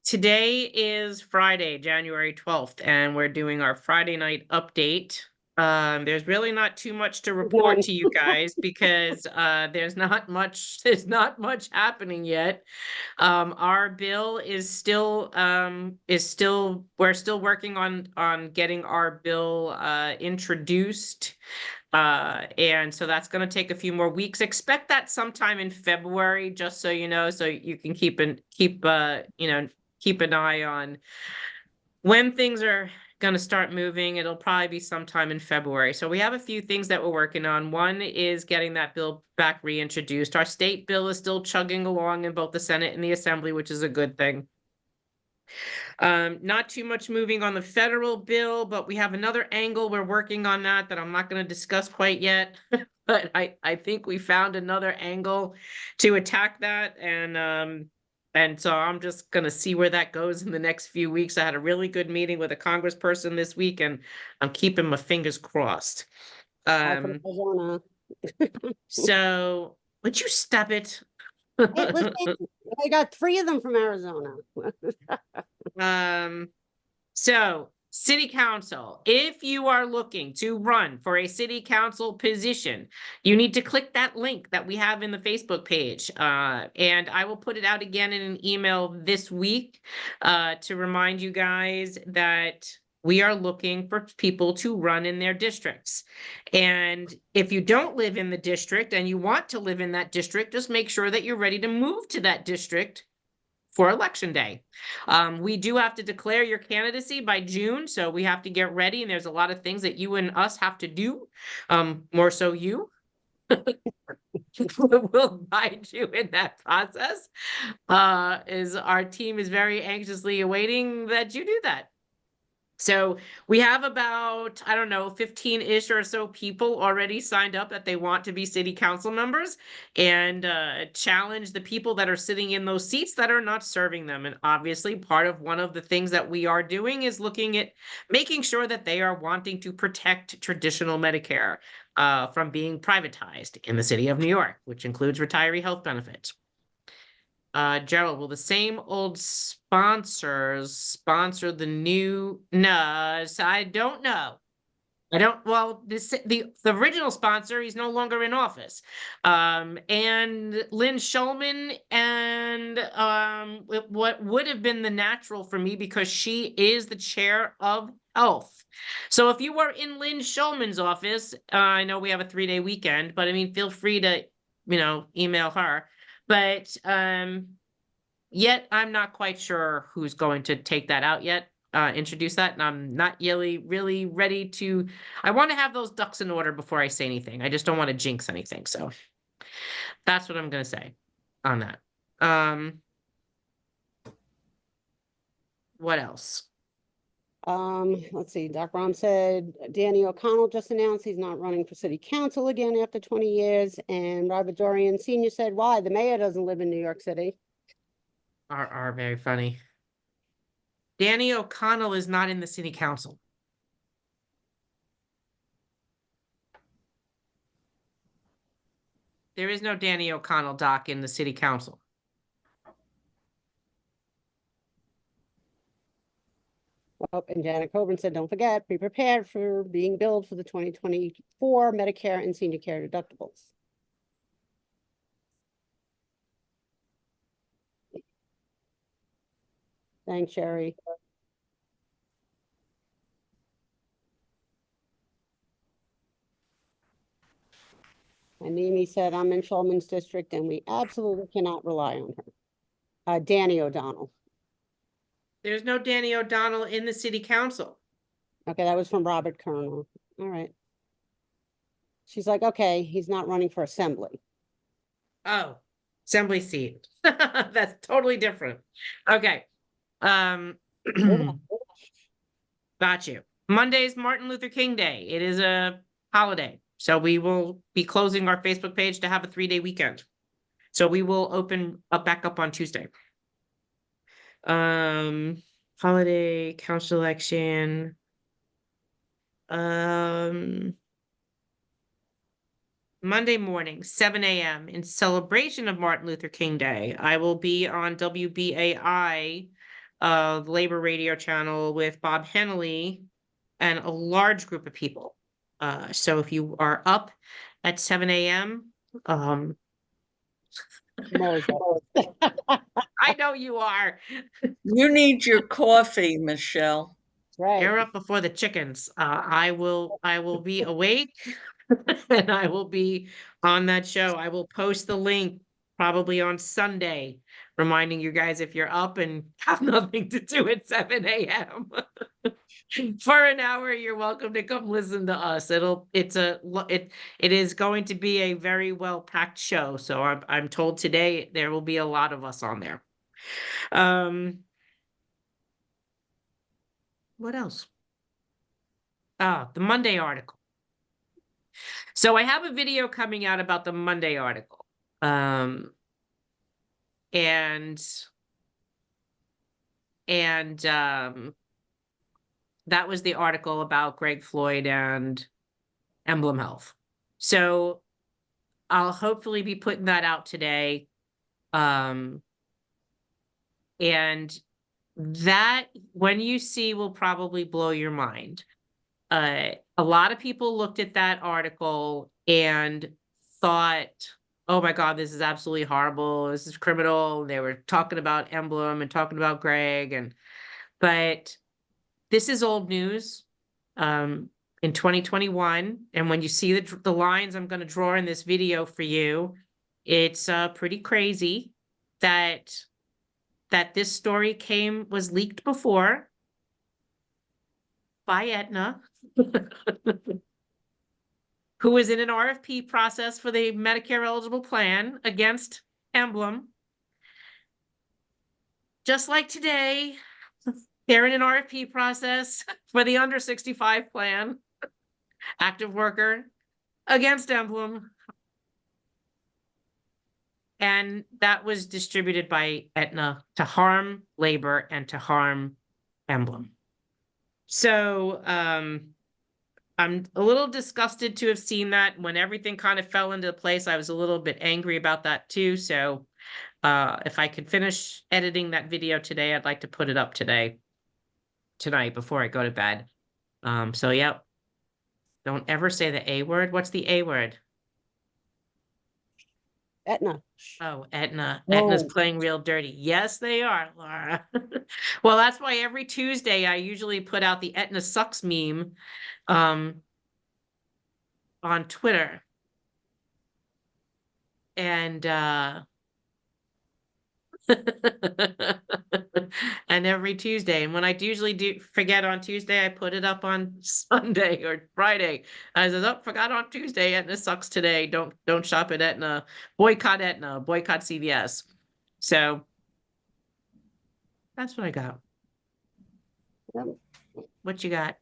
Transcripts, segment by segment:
Today is Friday, January 12th, and we're doing our Friday night update. There's really not too much to report None. to you guys because there's not much happening yet. Our bill is still we're still working on getting our bill introduced. And so that's going to take a few more weeks. Expect that sometime in February, just so you know, so you can keep an eye on when things are going to start moving. It'll probably be sometime in February. So we have a few things that we're working on. One is getting that bill back reintroduced. Our state bill is still chugging along in both the Senate and the Assembly, which is a good thing. Not too much moving on the federal bill, but we have another angle we're working on that I'm not going to discuss quite yet. But I think we found another angle to attack that, and so I'm just going to see where that goes in the next few weeks. I had a really good meeting with a congressperson this week, and I'm keeping my fingers crossed. Hi from Arizona. So would you stop it? Hey, listen, I got 3 of them from Arizona. So city council, if you are looking to run for a city council position, you need to click that link that we have in the Facebook page. And I will put it out again in an email this week to remind you guys that we are looking for people to run in their districts. And if you don't live in the district and you want to live in that district, just make sure that you're ready to move to that district for election day. We do have to declare your candidacy by June, so we have to get ready, and there's a lot of things that you and us have to do, more so you. We'll guide you in that process. Is our team is very anxiously awaiting that you do that. So we have about, I don't know, 15-ish or so people already signed up that they want to be city council members and challenge the people that are sitting in those seats that are not serving them. And obviously, part of one of the things that we are doing is looking at making sure that they are wanting to protect traditional Medicare from being privatized in the city of New York, which includes retiree health benefits. Gerald, will the same old sponsors sponsor the new? No, so I don't know. I don't. Well, the original sponsor, he's no longer in office. And Lynn Shulman and what would have been the natural for me because she is the chair of health. So if you were in Lynn Shulman's office, I know we have a 3-day weekend, but I mean, feel free to, email her. But yet I'm not quite sure who's going to take that out yet, introduce that, and I'm not really ready to. I want to have those ducks in order before I say anything. I just don't want to jinx anything. So that's what I'm going to say on that. What else? Let's see. Doc Rom said Danny O'Connell just announced he's not running for city council again after 20 years. And Robert Dorian Sr. said, why? The mayor doesn't live in New York City. Are very funny. Danny O'Connell is not in the city council. There is no Danny O'Connell, Doc, in the city council. Oh, and Janet Coburn said, don't forget, be prepared for being billed for the 2024 Medicare and senior care deductibles. Thanks, Sherry. And Mimi said, I'm in Shulman's district and we absolutely cannot rely on her. Danny O'Donnell. There's no Danny O'Donnell in the city council. Okay, that was from Robert Colonel. All right. She's like, okay, he's not running for assembly. Oh, assembly seat. That's totally different. Okay. Got you. Monday's Martin Luther King Day. It is a holiday. So we will be closing our Facebook page to have a 3-day weekend. So we will open up back up on Tuesday. Holiday, council election. Monday morning, 7 a.m. in celebration of Martin Luther King Day. I will be on WBAI the labor radio channel with Bob Hennelly and a large group of people. So if you are up at 7 a.m., I'm always up. I know you are. You need your coffee, Michelle. That's right. You're up before the chickens. I will be awake and I will be on that show. I will post the link probably on Sunday, reminding you guys if you're up and have nothing to do at 7 a.m. for an hour, you're welcome to come listen to us. It is going to be a very well packed show. So I'm told today there will be a lot of us on there. What else? The Monday article. So I have a video coming out about the Monday article. And that was the article about Greg Floyd and Emblem Health. So I'll hopefully be putting that out today. And that, when you see, will probably blow your mind. A lot of people looked at that article and thought, oh my God, this is absolutely horrible. This is criminal. They were talking about Emblem and talking about Greg, but this is old news in 2021. And when you see the lines I'm going to draw in this video for you, it's pretty crazy that this story was leaked before by Aetna, who was in an RFP process for the Medicare eligible plan against Emblem. Just like today, they're in an RFP process for the under 65 plan, active worker, against Emblem. And that was distributed by Aetna to harm labor and to harm Emblem. So I'm a little disgusted to have seen that. When everything kind of fell into place, I was a little bit angry about that too. So if I could finish editing that video today, I'd like to put it up tonight before I go to bed. So yeah, don't ever say the A word. What's the A word? Aetna. Oh, Aetna. Aetna's playing real dirty. Yes, they are, Laura. Well, that's why every Tuesday I usually put out the Aetna sucks meme on Twitter. And and every Tuesday. And when I usually forget on Tuesday, I put it up on Sunday or Friday. I said, oh, forgot on Tuesday. Aetna sucks today. Don't shop at Aetna. Boycott Aetna. Boycott CVS. So that's what I got. Yep. What you got?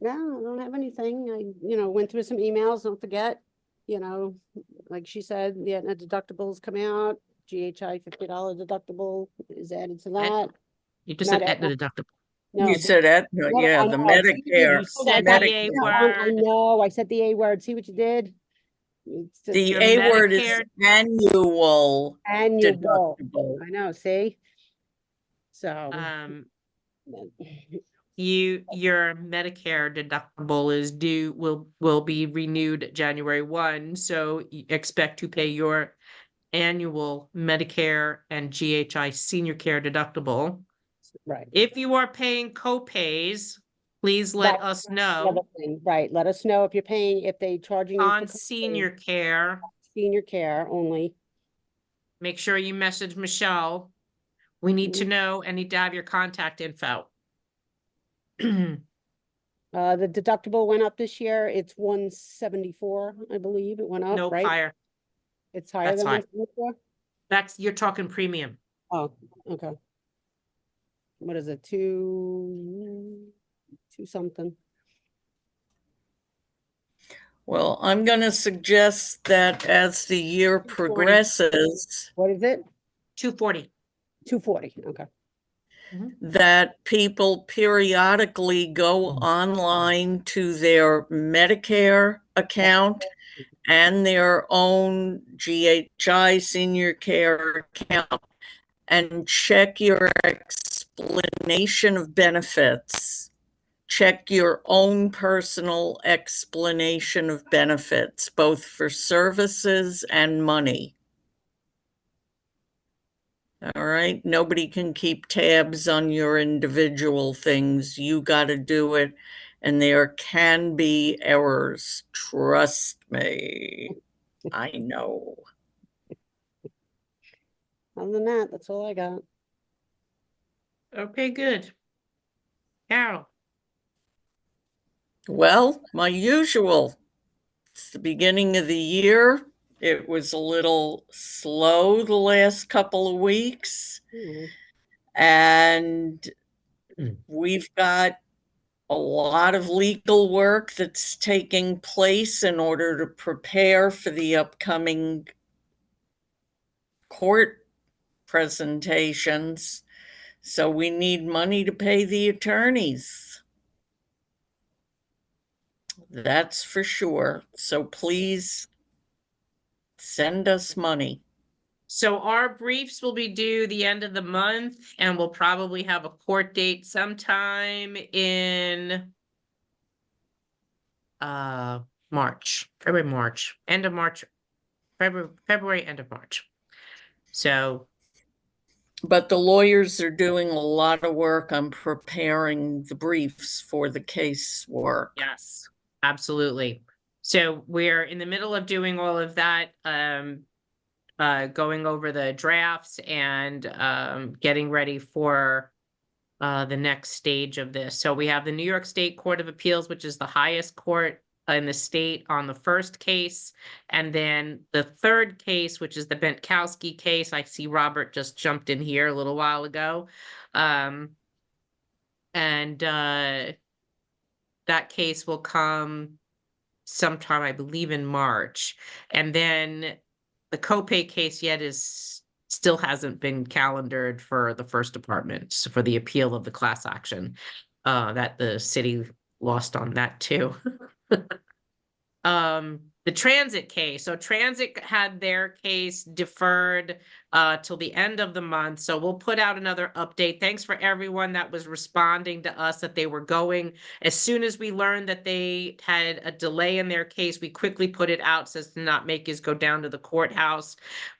No, I don't have anything. I, went through some emails. Don't forget, like she said, the Aetna deductibles come out. GHI $50 deductible is added to that. You just Not said Aetna Aetna. deductible. No, You said Aetna, yeah, I the know, I see what you did. Medicare. You said I the A I word. know, I said the A word. See what you did? It's just The Your A word is Medicare- annual annual. deductible. I know, see? So. Your Medicare deductible will be renewed January 1, so expect to pay your annual Medicare and GHI senior care deductible. Right. If you are paying co-pays, please let us The know other thing, right, let us know if they charging you on for senior care. senior care only. Make sure you message Michelle. We need to know and need to have your contact info. The deductible went up this year. It's 174, I believe. It went up, Nope, right? higher. It's higher That's than high. 174? You're talking premium. Oh, okay. What is it? Two something. Well, I'm going to suggest that as the year 240. progresses, What is it? 240. 240, okay. that people periodically go online to their Medicare account and their own GHI senior care account and check your explanation of benefits. Check your own personal explanation of benefits, both for services and money. All right, nobody can keep tabs on your individual things. You got to do it, and there can be errors. Trust me. I know. Other than that, that's all I got. Okay, good. Carol. Well, my usual. It's the beginning of the year. It was a little slow the last couple of weeks, and we've got a lot of legal work that's taking place in order to prepare for the upcoming court presentations. So we need money to pay the attorneys. That's for sure. So please send us money. So our briefs will be due the end of the month, and we'll probably have a court date sometime in March, end of March, February, end of March. So But the lawyers are doing a lot of work on preparing the briefs for the casework. yes, absolutely. So we're in the middle of doing all of that, going over the drafts and getting ready for the next stage of this. So we have the New York State Court of Appeals, which is the highest court in the state on the first case. And then the third case, which is the Bentkowski case. I see Robert just jumped in here a little while ago. That case will come sometime, I believe, in March. And then the copay case yet still hasn't been calendared for the first department, so for the appeal of the class action, that the city lost on that too. The transit case. So transit had their case deferred till the end of the month. So we'll put out another update. Thanks for everyone that was responding to us that they were going. As soon as we learned that they had a delay in their case, we quickly put it out so as to not make us go down to the courthouse.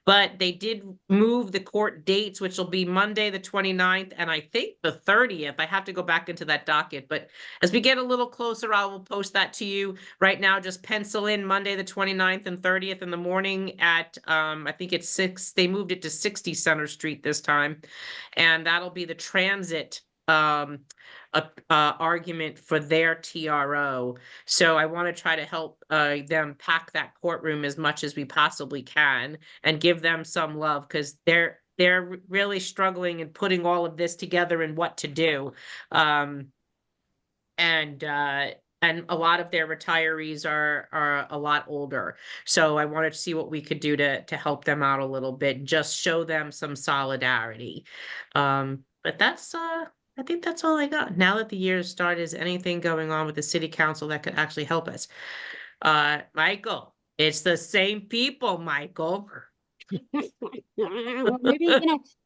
But they did move the court dates, which will be Monday, the 29th, and I think the 30th. I have to go back into that docket. But as we get a little closer, I will post that to you. Right now, just pencil in Monday, the 29th and 30th in the morning at, I think it's 6. They moved it to 60 Center Street this time. And that'll be the transit argument for their TRO. So I want to try to help them pack that courtroom as much as we possibly can and give them some love, because they're really struggling in putting all of this together and what to do. And a lot of their retirees are a lot older. So I wanted to see what we could do to help them out a little bit, just show them some solidarity. But that's I think that's all I got. Now that the year started, is anything going on with the city council that could actually help us? Michael, it's the same people, Michael. Well, maybe,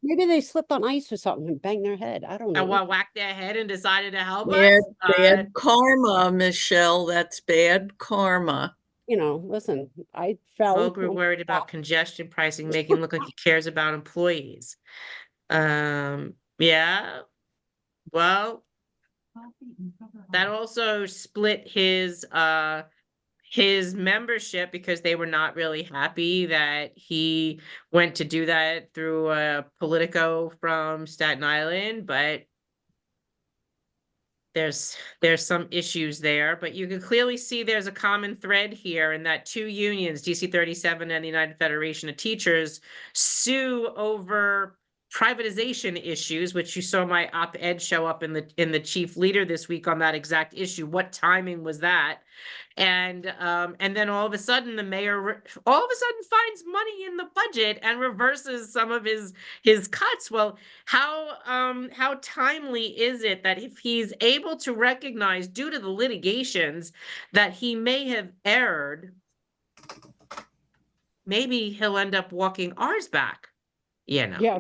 maybe they slipped on ice or something and banged their head. I don't And know. whacked their head and decided to help Bad, us. bad karma, Michelle. That's bad karma. Listen, I fell. Holger worried about congestion pricing, making look like he cares about employees. Yeah. Well, that also split his membership, because they were not really happy that he went to do that through a Politico from Staten Island, but there's some issues there. But you can clearly see there's a common thread here, in that two unions, DC 37 and the United Federation of Teachers, sue over privatization issues, which you saw my op-ed show up in the chief leader this week on that exact issue. What timing was that? And then all of a sudden the mayor all of a sudden finds money in the budget and reverses some of his cuts. Well, how timely is it that if he's able to recognize, due to the litigations, that he may have erred, maybe he'll end up walking ours back, Yeah,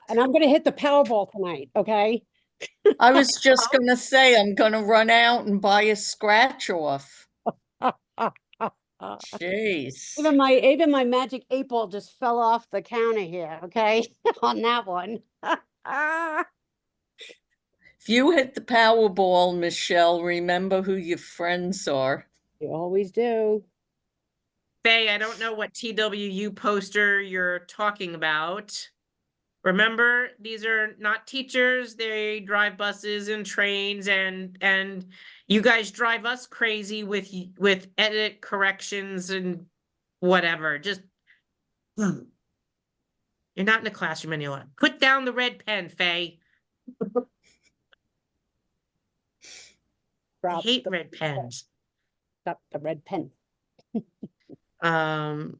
And I'm gonna hit the Powerball tonight, okay? I was just gonna say, I'm gonna run out and buy a scratch off. Jeez. Even my magic 8 ball just fell off the counter here, okay? On that one. If you hit the Powerball, Michelle, remember who your friends are. You always do. Faye, I don't know what TWU poster you're talking about. Remember, these are not teachers. They drive buses and trains, and you guys drive us crazy with edit corrections and whatever. Just you're not in the classroom any longer. Put down the red pen, Faye. I Drop hate the, red pens. drop the red pen. Um,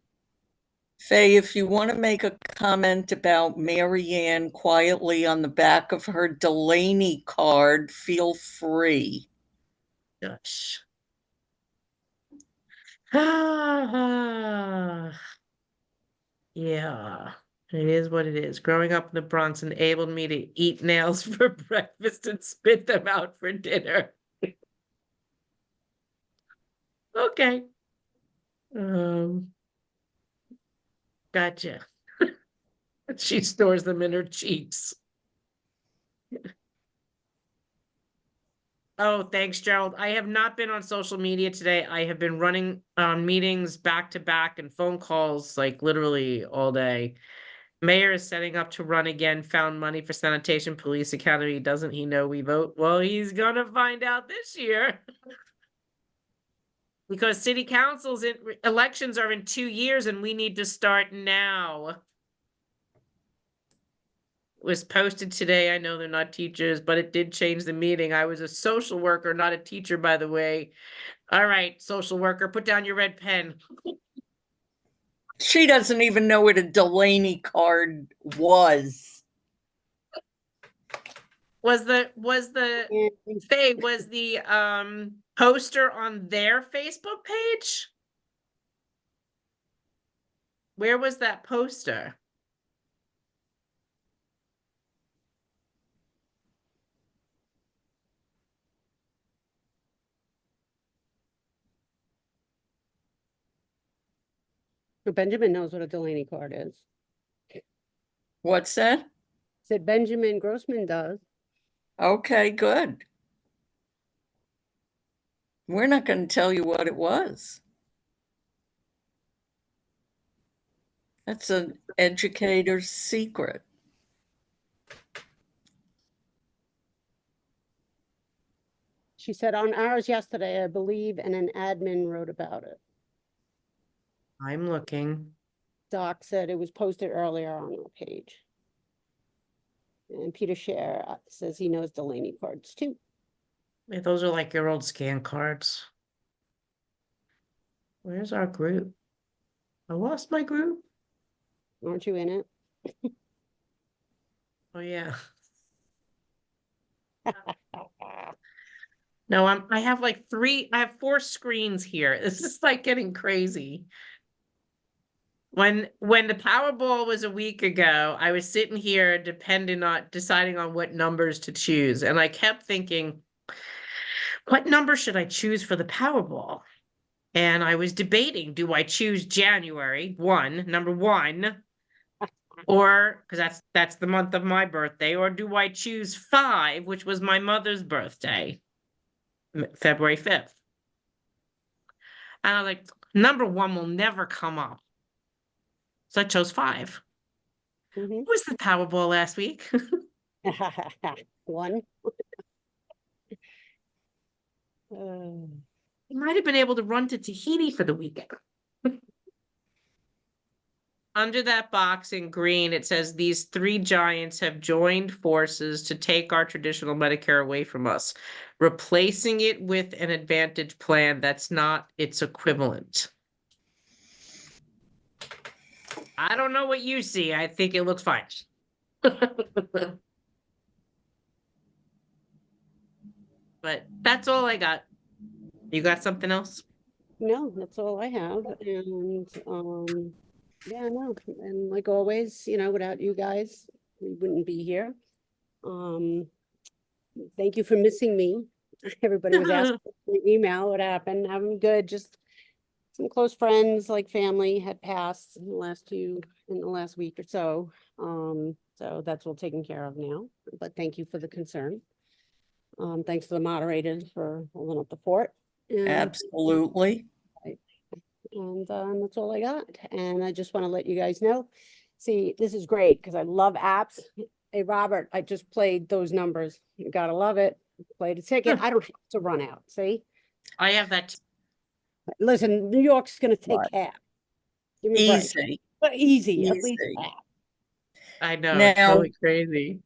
Faye, if you want to make a comment about Mary Ann quietly on the back of her Delaney card, feel free. gosh. Yeah, it is what it is. Growing up in the Bronx enabled me to eat nails for breakfast and spit them out for dinner. Okay. Um, gotcha. She stores them in her cheeks. Oh, thanks, Gerald. I have not been on social media today. I have been running meetings back to back and phone calls like literally all day. Mayor is setting up to run again, found money for sanitation police academy. Doesn't he know we vote? Well, he's gonna find out this year. Because city councils elections are in 2 years and we need to start now. It was posted today. I know they're not teachers, but it did change the meeting. I was a social worker, not a teacher, by the way. All right, social worker, put down your red pen. She doesn't even know what a Delaney card was. Was the And Faye, was the poster on their Facebook page? Where was that poster? Benjamin knows what a Delaney card is. What's that? Said Benjamin Grossman does. Okay, good. We're not going to tell you what it was. That's an educator's secret. She said on ours yesterday, I believe, and an admin wrote about it. I'm looking. Doc said it was posted earlier on our page. And Peter Scher says he knows Delaney cards too. Yeah, those are like your old scan cards. Where's our group? I lost my group. Aren't you in it? Oh yeah. No, I have like I have 4 screens here. This is like getting crazy. When the Powerball was a week ago, I was sitting here deciding on what numbers to choose. And I kept thinking, what number should I choose for the Powerball? And I was debating, do I choose January 1, number 1, or because that's the month of my birthday, or do I choose 5, which was my mother's birthday, February 5th? And I was like, number 1 will never come up. So I chose 5. Mhm. What was the Powerball last week? One. I might have been able to run to Tahiti for the weekend. Under that box in green, it says these 3 giants have joined forces to take our traditional Medicare away from us, replacing it with an advantage plan that's not its equivalent. I don't know what you see. I think it looks fine. But that's all I got. You got something else? No, that's all I have. And yeah, no. And like always, without you guys, we wouldn't be here. Thank you for missing me. Everybody was asking through email what happened. I'm good. Just some close friends, like family, had passed in the last week or so. So that's all taken care of now. But thank you for the concern. Thanks to the moderators for holding up the fort. Absolutely. And that's all I got. And I just want to let you guys know. See, this is great because I love apps. Hey, Robert, I just played those numbers. You gotta love it. Played a ticket. I don't have to run out. See? I have that. Listen, New York's gonna take Right. half. Give me a break. Easy. But easy, at least Easy. half. I know, it's Now, really crazy.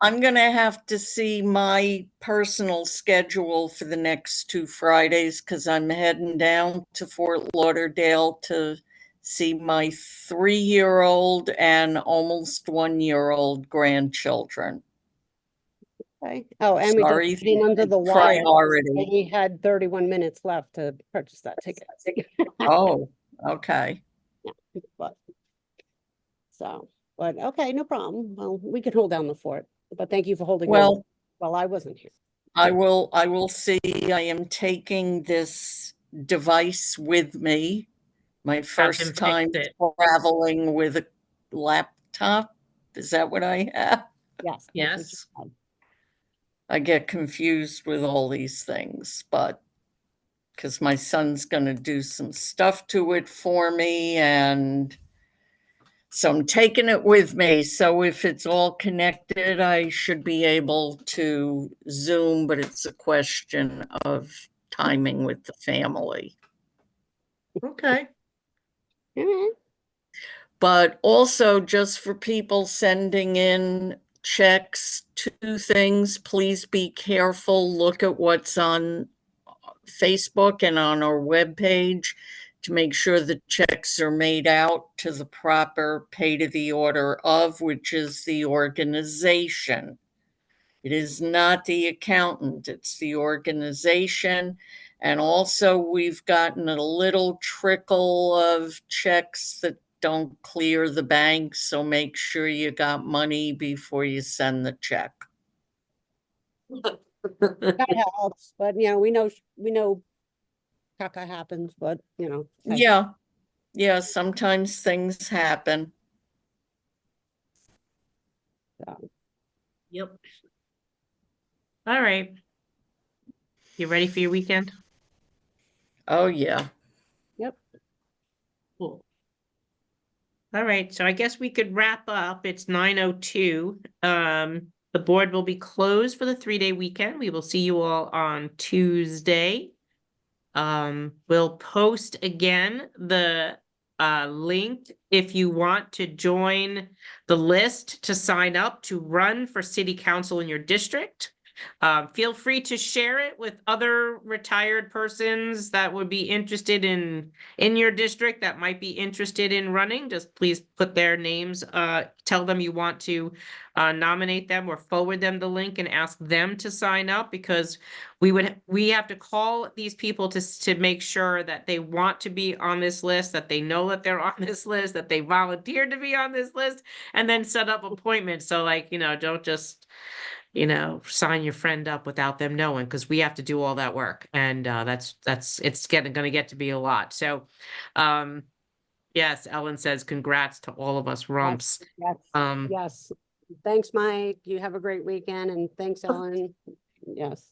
I'm going to have to see my personal schedule for the next 2 Fridays because I'm heading down to Fort Lauderdale to see my 3-year-old and almost 1-year-old grandchildren. Okay. Oh, and we just Sorry, getting under the wire. priority. We had 31 minutes left to purchase that ticket. Oh, okay. Yeah, but okay, no problem. Well, we can hold down the fort, but thank you for holding on Well, while I wasn't here. I will see. I am taking this device with me. My Have him first fix time it. traveling with a laptop. Is that what I have? Yes. Yes. I get confused with all these things, but because my son's going to do some stuff to it for me, and so I'm taking it with me. So if it's all connected, I should be able to Zoom, but it's a question of timing with the family. Okay. All right. But also, just for people sending in checks, 2 things. Please be careful. Look at what's on Facebook and on our webpage to make sure the checks are made out to the proper pay to the order of, which is the organization. It is not the accountant, it's the organization. And also, we've gotten a little trickle of checks that don't clear the bank. So make sure you got money before you send the check. That helps, but we know caca happens, but hey. Yeah. Yeah. Sometimes things happen. So, Yep. All right. You ready for your weekend? Oh, yeah. yep. Cool. All right, so I guess we could wrap up. It's 9:02. The board will be closed for the 3-day weekend. We will see you all on Tuesday. We'll post again the link if you want to join the list to sign up to run for city council in your district. Feel free to share it with other retired persons that would be interested in your district that might be interested in running. Just please put their names, tell them you want to nominate them or forward them the link and ask them to sign up, because we have to call these people to make sure that they want to be on this list, that they know that they're on this list, that they volunteered to be on this list, and then set up appointments. So don't just sign your friend up without them knowing, because we have to do all that work, and it's going to get to be a lot. So yes, Ellen says congrats to all of us rumps. Yes. Yes. Thanks, Mike. You have a great weekend, and thanks, Ellen. Yes.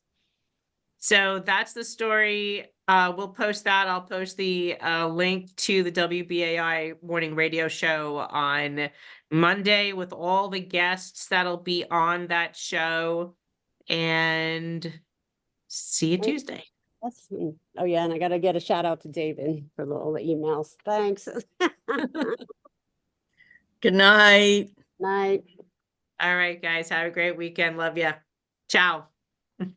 So that's the story. We'll post that. I'll post the link to the WBAI morning radio show on Monday with all the guests that'll be on that show. And see you Tuesday. Yes. Oh, yeah, and I got to get a shout out to David for all the emails. Thanks. Good night. Night. All right, guys. Have a great weekend. Love ya. Ciao. Mm.